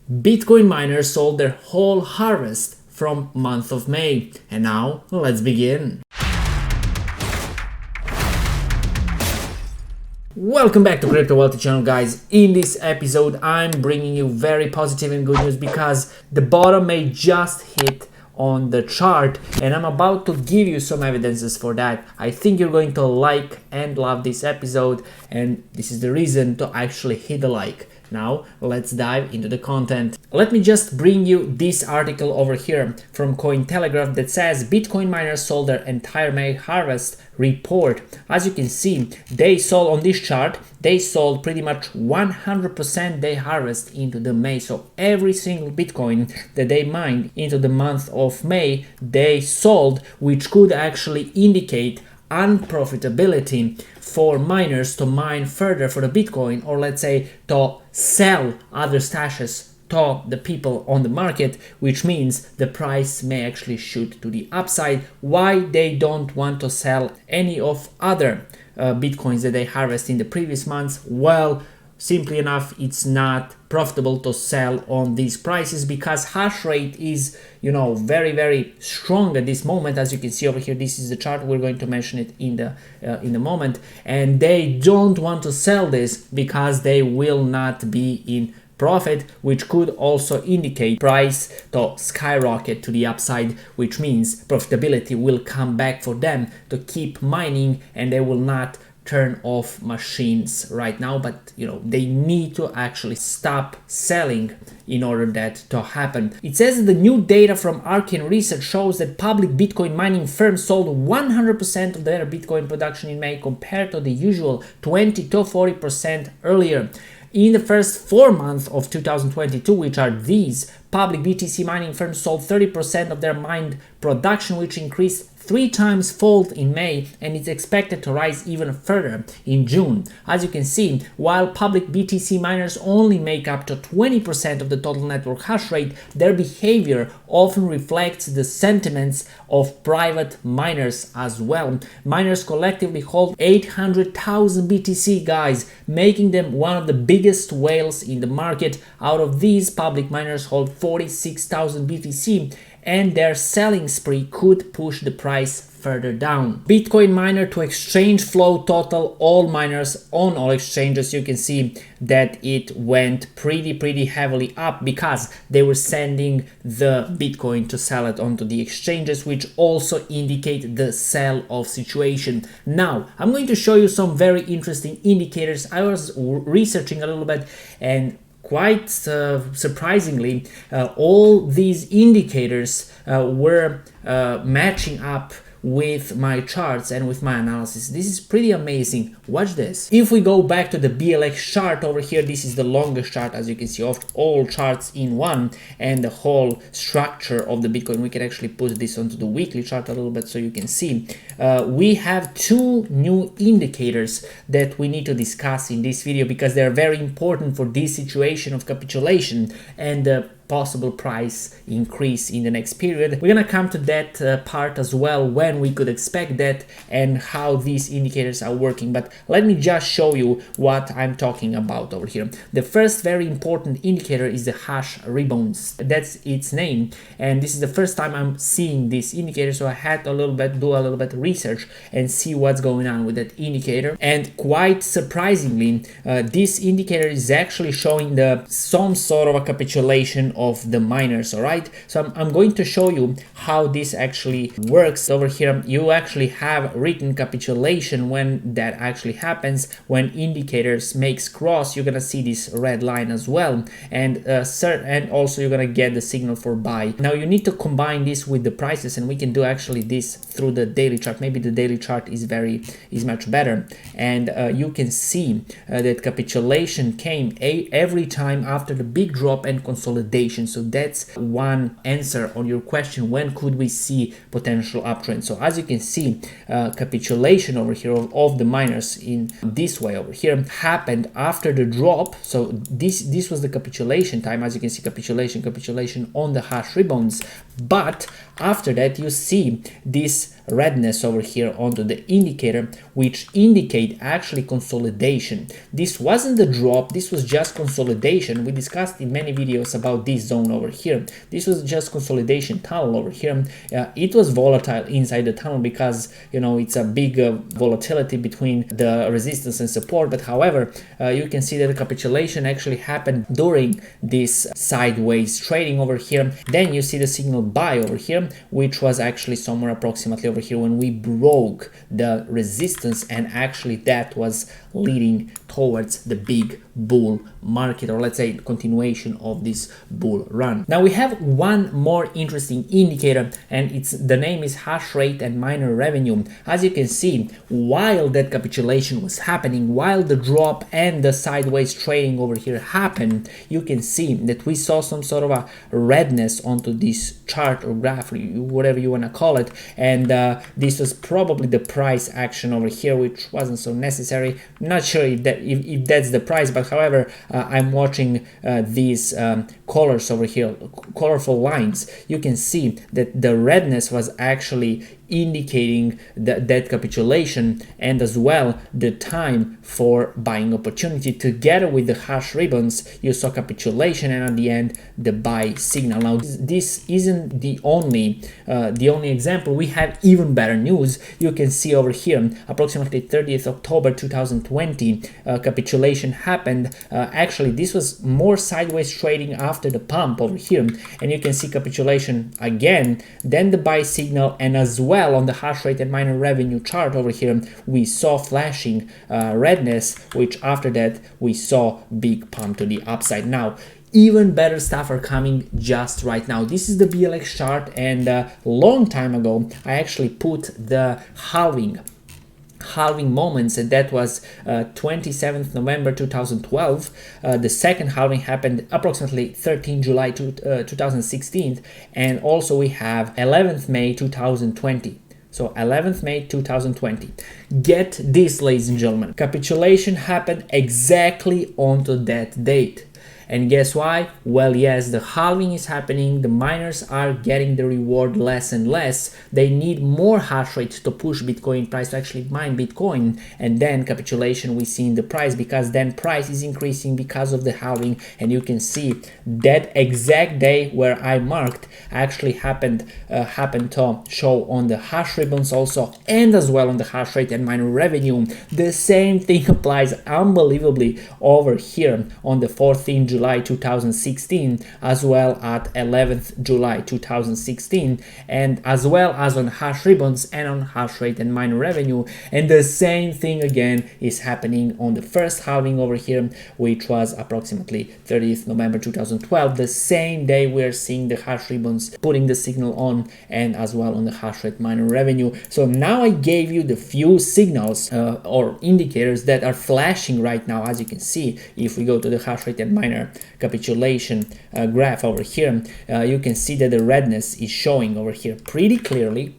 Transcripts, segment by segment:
Bitcoin miners sold their whole harvest from month of May. And now let's begin. Welcome back to CryptoWealthy channel, guys. In this episode, I'm bringing you very positive and good news because the bottom may just hit on the chart, and I'm about to give you some evidences for that. I think you're going to like and love this episode, and this is the reason to actually hit the like. Now let's dive into the content. Let me just bring you this article over here from Cointelegraph that says Bitcoin miners sold their entire May harvest report. As you can see, they sold on this chart, they sold pretty much 100% their harvest into the May. So every single Bitcoin that they mined into the month of May, they sold, which could actually indicate unprofitability for miners to mine further for the Bitcoin, or let's say to sell other stashes to the people on the market, which means the price may actually shoot to the upside. Why they don't want to sell any of other Bitcoins that they harvest in the previous months? Well, simply enough, it's not profitable to sell on these prices because hash rate is, very strong at this moment. As you can see over here, this is the chart. We're going to mention it in the moment, and they don't want to sell this because they will not be in profit, which could also indicate price to skyrocket to the upside, which means profitability will come back for them to keep mining, and they will not turn off machines right now, but they need to actually stop selling in order that to happen. It says that the new data from Arcane Research shows that public Bitcoin mining firms sold 100% of their Bitcoin production in May compared to the usual 20 to 40% earlier. In the first 4 months of 2022, which are these, public BTC mining firms sold 30% of their mined production, which increased 3 times fold in May, and it's expected to rise even further in June. As you can see, while public BTC miners only make up to 20% of the total network hash rate, their behavior often reflects the sentiments of private miners as well. Miners collectively hold 800,000 BTC, guys, making them one of the biggest whales in the market. Out of these, public miners hold 46,000 BTC, and their selling spree could push the price further down. Bitcoin miner to exchange flow total, all miners on all exchanges, you can see that it went pretty heavily up because they were sending the Bitcoin to sell it onto the exchanges, which also indicate the sell-off situation. Now, I'm going to show you some very interesting indicators. I was researching a little bit, and quite surprisingly, all these indicators were matching up with my charts and with my analysis. This is pretty amazing. Watch this. If we go back to the BLX chart over here, this is the longest chart, as you can see, of all charts in one, and the whole structure of the Bitcoin. We can actually put this onto the weekly chart a little bit so you can see. We have 2 new indicators that we need to discuss in this video because they're very important for this situation of capitulation and the possible price increase in the next period. We're gonna come to that part as well, when we could expect that and how these indicators are working, but let me just show you what I'm talking about over here. The first very important indicator is the hash rebounds. That's its name, and this is the first time I'm seeing this indicator, so I had to do a little bit of research and see what's going on with that indicator. And quite surprisingly, this indicator is actually showing some sort of a capitulation of the miners. All right, so I'm going to show you how this actually works. Over here you actually have written capitulation. When that actually happens, when indicators makes cross, you're gonna see this red line as well, and also you're gonna get the signal for buy. Now you need to combine this with the prices, and we can do actually this through the daily chart. Maybe the daily chart is much better, and you can see that capitulation came every time after the big drop and consolidation. So that's one answer on your question, when could we see potential uptrend. So as you can see, capitulation over here of the miners in this way over here happened after the drop. So this was the capitulation time. As you can see, capitulation on the hash rebounds, but after that you see this redness over here onto the indicator, which indicate actually consolidation. This wasn't the drop, this was just consolidation. We discussed in many videos about this zone over here. This was just consolidation tunnel over here. It was volatile inside the tunnel because, you know, it's a big volatility between the resistance and support. But however, you can see that the capitulation actually happened during this sideways trading over here. Then you see the signal buy over here, which was actually somewhere approximately over here when we broke the resistance, and actually that was leading towards the big bull market, or let's say continuation of this bull run. Now we have one more interesting indicator, and the name is hash rate and miner revenue. As you can see, while that capitulation was happening, while the drop and the sideways trading over here happened, you can see that we saw some sort of a redness onto this chart or graph, whatever you want to call it, and this was probably the price action over here, which wasn't so necessary. Not sure if that's the price, but however, I'm watching these colors over here, colorful lines. You can see that the redness was actually indicating that capitulation, and as well the time for buying opportunity. Together with the hash ribbons, you saw capitulation, and at the end the buy signal. Now this isn't the only example. We have even better news. You can see over here approximately 30th October 2020 capitulation happened. Actually this was more sideways trading after the pump over here, and you can see capitulation again, then the buy signal, and as well on the hash rate and miner revenue chart over here we saw flashing redness, which after that we saw big pump to the upside. Now even better stuff are coming just right now. This is the BLX chart, and a long time ago I actually put the halving moments, and that was 27th November 2012. The second halving happened approximately 13 July 2016, and also we have 11th May 2020. So 11th May 2020. Get this, ladies and gentlemen, capitulation happened exactly onto that date. And guess why? Well, yes, the halving is happening, the miners are getting the reward less and less, they need more hash rate to push Bitcoin price to actually mine Bitcoin, and then capitulation we see in the price, because then price is increasing because of the halving. And you can see that exact day where I marked actually happened to show on the hash ribbons also, and as well on the hash rate and miner revenue. The same thing applies unbelievably over here on the 14th July 2016, as well at 11th July 2016, and as well as on hash ribbons and on hash rate and miner revenue. And the same thing again is happening on the first halving over here, which was approximately 30th November 2012. The same day we're seeing the hash ribbons putting the signal on, and as well on the hash rate miner revenue. So now I gave you the few signals or indicators that are flashing right now. As you can see, if we go to the hash rate and miner capitulation graph over here, you can see that the redness is showing over here pretty clearly,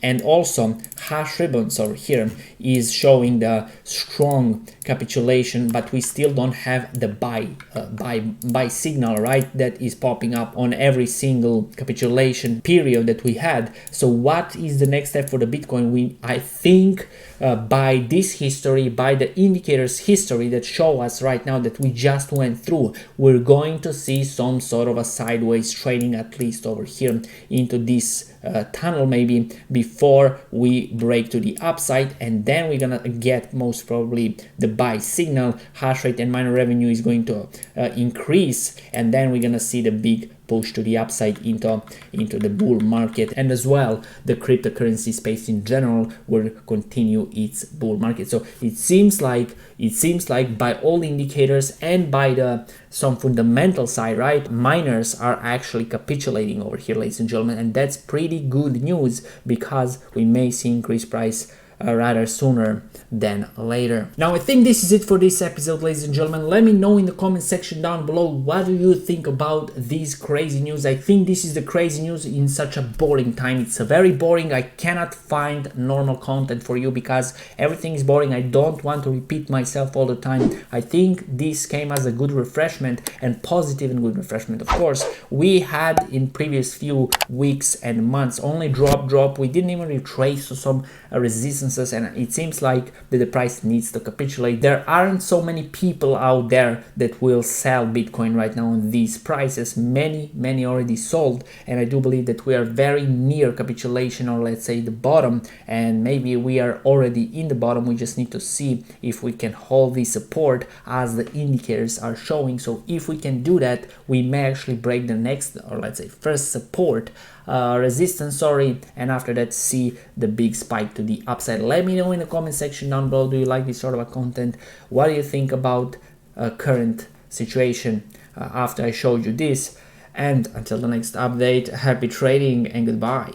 and also hash ribbons over here is showing the strong capitulation, but we still don't have the buy signal, right, that is popping up on every single capitulation period that we had. So what is the next step for the Bitcoin? I think by this history, by the indicators history that show us right now that we just went through, we're going to see some sort of a sideways trading, at least over here into this tunnel maybe, before we break to the upside, and then we're gonna get most probably the buy signal. Hash rate and miner revenue is going to increase, and then we're gonna see the big push to the upside into the bull market, and as well the cryptocurrency space in general will continue its bull market. So it seems like by all indicators and by some fundamental side, right, miners are actually capitulating over here, ladies and gentlemen, and that's pretty good news, because we may see increased price rather sooner than later. Now I think this is it for this episode, ladies and gentlemen. Let me know in the comment section down below, what do you think about these crazy news? I think this is the crazy news in such a boring time. It's a very boring. I cannot find normal content for you because everything is boring. I don't want to repeat myself all the time. I think this came as a good refreshment, and positive and good refreshment. Of course, we had in previous few weeks and months only drop. We didn't even retrace to some resistances, and it seems like that the price needs to capitulate. There aren't so many people out there that will sell Bitcoin right now on these prices. Many already sold, and I do believe that we are very near capitulation, or let's say the bottom, and maybe we are already in the bottom. We just need to see if we can hold the support as the indicators are showing. So if we can do that, we may actually break the next, or let's say first support resistance, and after that see the big spike to the upside. Let me know in the comment section down below, do you like this sort of a content? What do you think about current situation after I showed you this? And until the next update, happy trading and goodbye.